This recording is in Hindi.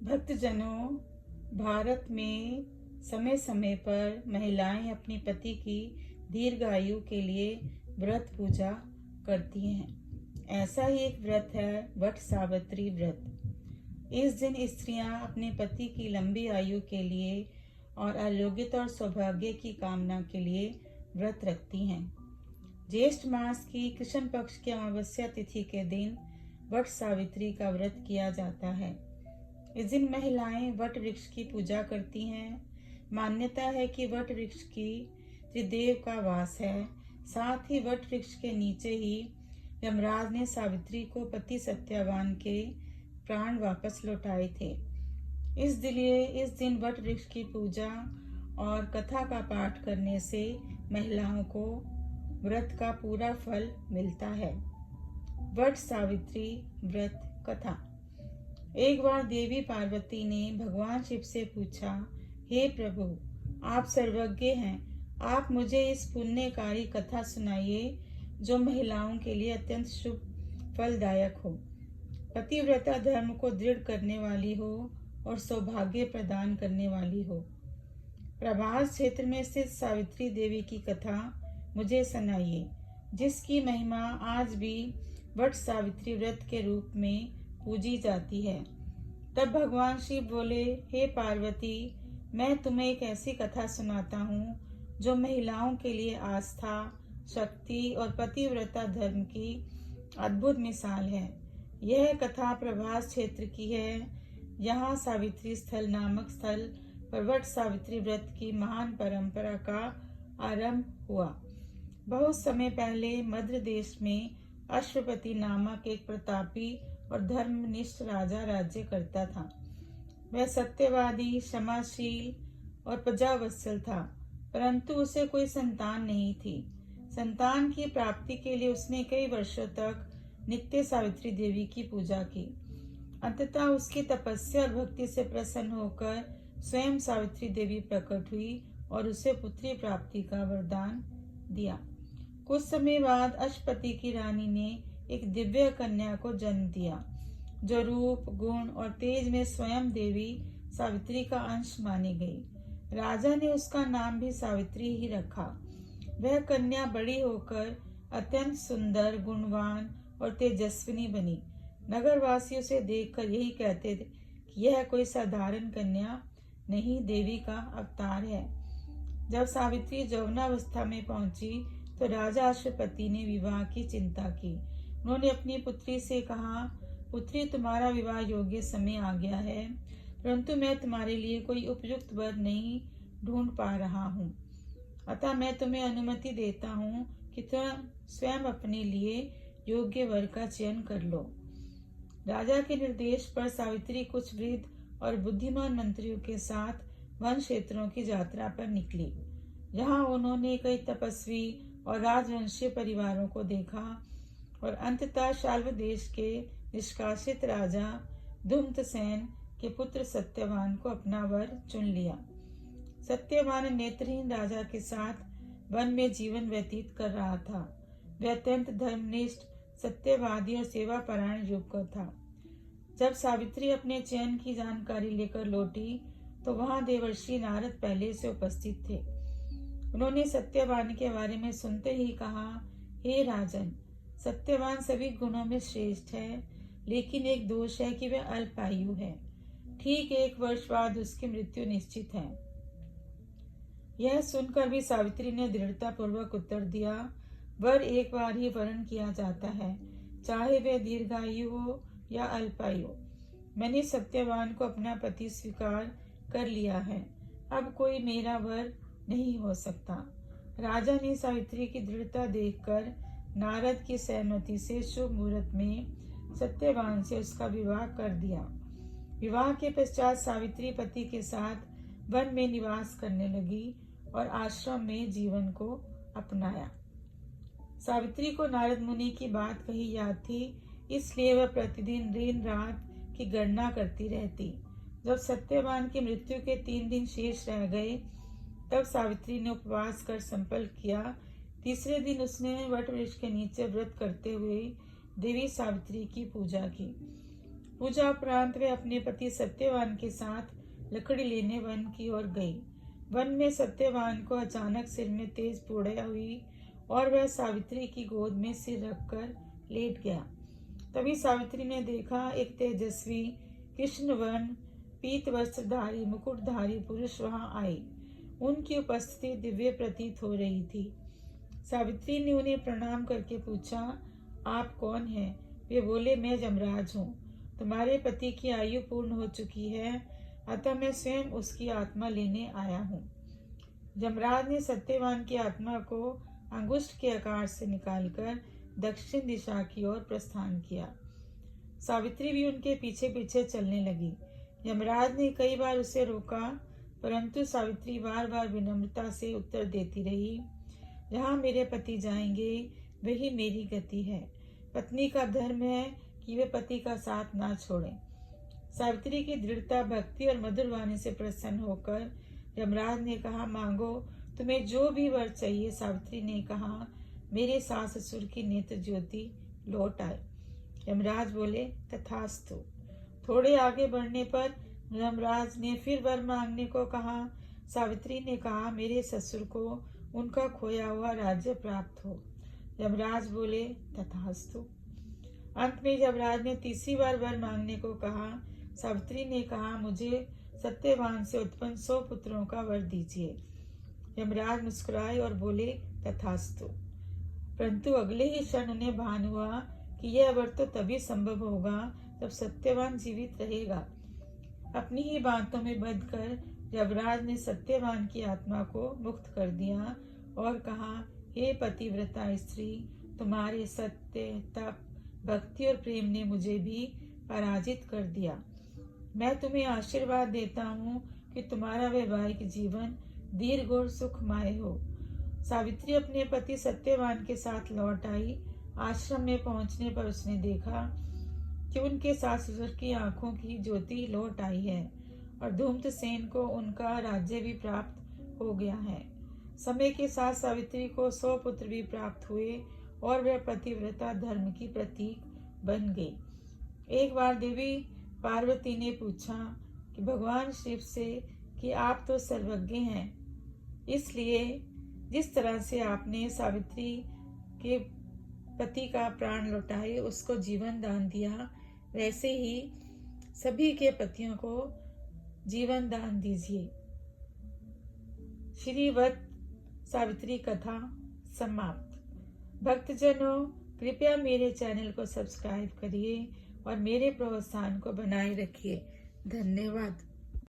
भक्तजनों, भारत में समय समय पर महिलाएं अपने पति की दीर्घायु के लिए व्रत पूजा करती हैं। ऐसा ही एक व्रत है वट सावित्री व्रत। इस दिन स्त्रियां अपने पति की लंबी आयु के लिए और आरोग्यता और सौभाग्य की कामना के लिए व्रत रखती हैं। ज्येष्ठ मास की कृष्ण पक्ष की अमावस्या तिथि के दिन वट सावित्री का व्रत किया जाता है। इस दिन महिलाएं वट वृक्ष की पूजा करती हैं। मान्यता है कि वट वृक्ष की त्रिदेव का वास है। साथ ही वट वृक्ष के नीचे ही यमराज ने सावित्री को पति सत्यवान के प्राण वापस लौटाए थे। इसलिए इस दिन वट वृक्ष की पूजा और कथा का पाठ करने से महिलाओं को व्रत का पूरा फल मिलता है। वट सावित्री व्रत कथा। एक बार देवी पार्वती ने भगवान शिव से पूछा, हे प्रभु, आप सर्वज्ञ हैं, आप मुझे इस पुण्यकारी कथा सुनाइए जो महिलाओं के लिए अत्यंत शुभ फलदायक हो, पतिव्रता धर्म को दृढ़ करने वाली हो और सौभाग्य प्रदान करने वाली हो। प्रभास क्षेत्र में स्थित सावित्री देवी की कथा मुझे सुनाइए, जिसकी महिमा आज भी वट सावित्री व्रत के रूप में पूजी जाती है। तब भगवान शिव बोले, हे पार्वती, मैं तुम्हें एक ऐसी कथा सुनाता हूँ जो महिलाओं के लिए आस्था, शक्ति और पतिव्रता धर्म की अद्भुत मिसाल है। यह कथा प्रभास क्षेत्र की है। यहाँ सावित्री स्थल नामक स्थल पर वट सावित्री व्रत की महान परंपरा का आरंभ हुआ। बहुत समय पहले मध्य देश में अश्वपति नामक एक प्रतापी और धर्मनिष्ठ राजा राज्य करता था। वह सत्यवादी, क्षमाशील और प्रजावत्सल था, परंतु उसे कोई संतान नहीं थी। संतान की प्राप्ति के लिए उसने कई वर्षों तक नित्य सावित्री देवी की पूजा की। अंततः उसकी तपस्या और भक्ति से प्रसन्न होकर स्वयं सावित्री देवी प्रकट हुई और उसे पुत्री प्राप्ति का वरदान दिया। कुछ समय बाद अश्वपति की रानी ने एक दिव्य कन्या को जन्म दिया, जो रूप, गुण और तेज में स्वयं देवी सावित्री का अंश मानी गई। राजा ने उसका नाम भी सावित्री ही रखा। वह कन्या बड़ी होकर अत्यंत सुंदर, गुणवान और तेजस्विनी बनी। नगरवासी उसे देखकर यही कहते थे कि यह कोई साधारण कन्या नहीं, देवी का अवतार है। जब सावित्री यौवनावस्था में पहुंची तो राजा अश्वपति ने विवाह की चिंता की। उन्होंने अपनी पुत्री से कहा, पुत्री, तुम्हारा विवाह योग्य समय आ गया है, परंतु मैं तुम्हारे लिए कोई उपयुक्त वर नहीं ढूंढ पा रहा हूँ। अतः मैं तुम्हें अनुमति देता हूँ कि तुम स्वयं अपने लिए योग्य वर का चयन कर लो। राजा के निर्देश पर सावित्री कुछ वृद्ध और बुद्धिमान मंत्रियों के साथ वन क्षेत्रों की यात्रा पर निकली। यहाँ उन्होंने कई तपस्वी और राजवंशीय परिवारों को देखा और अंततः शाल्व देश के निष्कासित राजा धूम्रसेन के पुत्र सत्यवान को अपना वर चुन लिया। सत्यवान नेत्रहीन राजा के साथ वन में जीवन व्यतीत कर रहा था। वह अत्यंत धर्मनिष्ठ, सत्यवादी और सेवापरायण युग का था। जब सावित्री अपने चयन की जानकारी लेकर लौटी तो वहां देवर्षि नारद पहले से उपस्थित थे। उन्होंने सत्यवान के बारे में सुनते ही कहा, हे राजन, सत्यवान सभी गुणों में श्रेष्ठ है, लेकिन एक दोष है कि वह अल्पायु है। ठीक 1 वर्ष बाद उसकी मृत्यु निश्चित है। यह सुनकर भी सावित्री ने दृढ़ता पूर्वक उत्तर दिया, वर एक बार ही वर्ण किया जाता है, चाहे वह दीर्घायु हो या अल्पायु। मैंने सत्यवान को अपना पति स्वीकार कर लिया है, अब कोई मेरा वर नहीं हो सकता। राजा ने सावित्री की दृढ़ता देखकर नारद की सहमति से शुभ मुहूर्त में सत्यवान से उसका विवाह कर दिया। विवाह के पश्चात सावित्री पति के साथ वन में निवास करने लगी और आश्रम में जीवन को अपनाया। सावित्री को नारद मुनि की बात कही याद थी, इसलिए वह प्रतिदिन दिन रात की गणना करती रहती। जब सत्यवान की मृत्यु के 3 दिन शेष रह गए, तब सावित्री ने उपवास कर संकल्प किया। तीसरे दिन उसने वट वृक्ष के नीचे व्रत करते हुए देवी सावित्री की पूजा की। पूजा उपरांत वे अपने पति सत्यवान के साथ लकड़ी लेने वन की ओर गई। वन में सत्यवान को अचानक सिर में तेज पीड़ा हुई और वह सावित्री की गोद में सिर रखकर लेट गया। तभी सावित्री ने देखा एक तेजस्वी कृष्णवर्ण पीत वस्त्रधारी मुकुटधारी पुरुष वहां आए। उनकी उपस्थिति दिव्य प्रतीत हो रही थी। सावित्री ने उन्हें प्रणाम करके पूछा, आप कौन हैं? वे बोले, मैं यमराज हूँ। तुम्हारे पति की आयु पूर्ण हो चुकी है, अतः मैं स्वयं उसकी आत्मा लेने आया हूँ। यमराज ने सत्यवान की आत्मा को अंगुष्ठ के आकार से निकालकर दक्षिण दिशा की ओर प्रस्थान किया। सावित्री भी उनके पीछे पीछे चलने लगी। यमराज ने कई बार उसे रोका, परंतु सावित्री बार बार विनम्रता से उत्तर देती रही, जहाँ मेरे पति जाएंगे वही मेरी गति है। पत्नी का धर्म है कि वे पति का साथ ना छोड़ें। सावित्री की दृढ़ता, भक्ति और मधुर वाणी से प्रसन्न होकर यमराज ने कहा, मांगो, तुम्हें जो भी वर चाहिए। सावित्री ने कहा, मेरे सास ससुर की नेत्र ज्योति लौट आए। यमराज बोले, तथास्तु। थोड़े आगे बढ़ने पर यमराज ने फिर वर मांगने को कहा। सावित्री ने कहा, मेरे ससुर को उनका खोया हुआ राज्य प्राप्त हो। यमराज बोले, तथास्तु। अंत में यमराज ने तीसरी बार वर मांगने को कहा। सावित्री ने कहा, मुझे सत्यवान से उत्पन्न 100 पुत्रों का वर दीजिए। यमराज मुस्कुराए और बोले, तथास्तु। परंतु अगले ही क्षण उन्हें भान हुआ कि यह वर तो तभी संभव होगा जब सत्यवान जीवित रहेगा। अपनी ही बातों में बंधकर यमराज ने सत्यवान की आत्मा को मुक्त कर दिया और कहा, हे पतिव्रता स्त्री, तुम्हारे सत्य, तप, भक्ति और प्रेम ने मुझे भी पराजित कर दिया। मैं तुम्हें आशीर्वाद देता हूँ कि तुम्हारा वैवाहिक जीवन दीर्घ और सुखमय हो। सावित्री अपने पति सत्यवान के साथ लौट आई। आश्रम में पहुंचने पर उसने देखा कि उनके सास ससुर की आंखों की ज्योति लौट आई है और धूम्रसेन को उनका राज्य भी प्राप्त हो गया है। समय के साथ सावित्री को 100 पुत्र भी प्राप्त हुए और वह पतिव्रता धर्म की प्रतीक बन गई। एक बार देवी पार्वती ने पूछा कि भगवान शिव से कि आप तो सर्वज्ञ हैं, इसलिए जिस तरह से आपने सावित्री के पति का प्राण लौटाए, उसको जीवन दान दिया, वैसे ही सभी के पतियों को जीवन दान दीजिए। श्रीवत सावित्री कथा समाप्त। भक्तजनों, कृपया मेरे चैनल को सब्सक्राइब करिए और मेरे प्रोत्साहन को बनाए रखिए। धन्यवाद।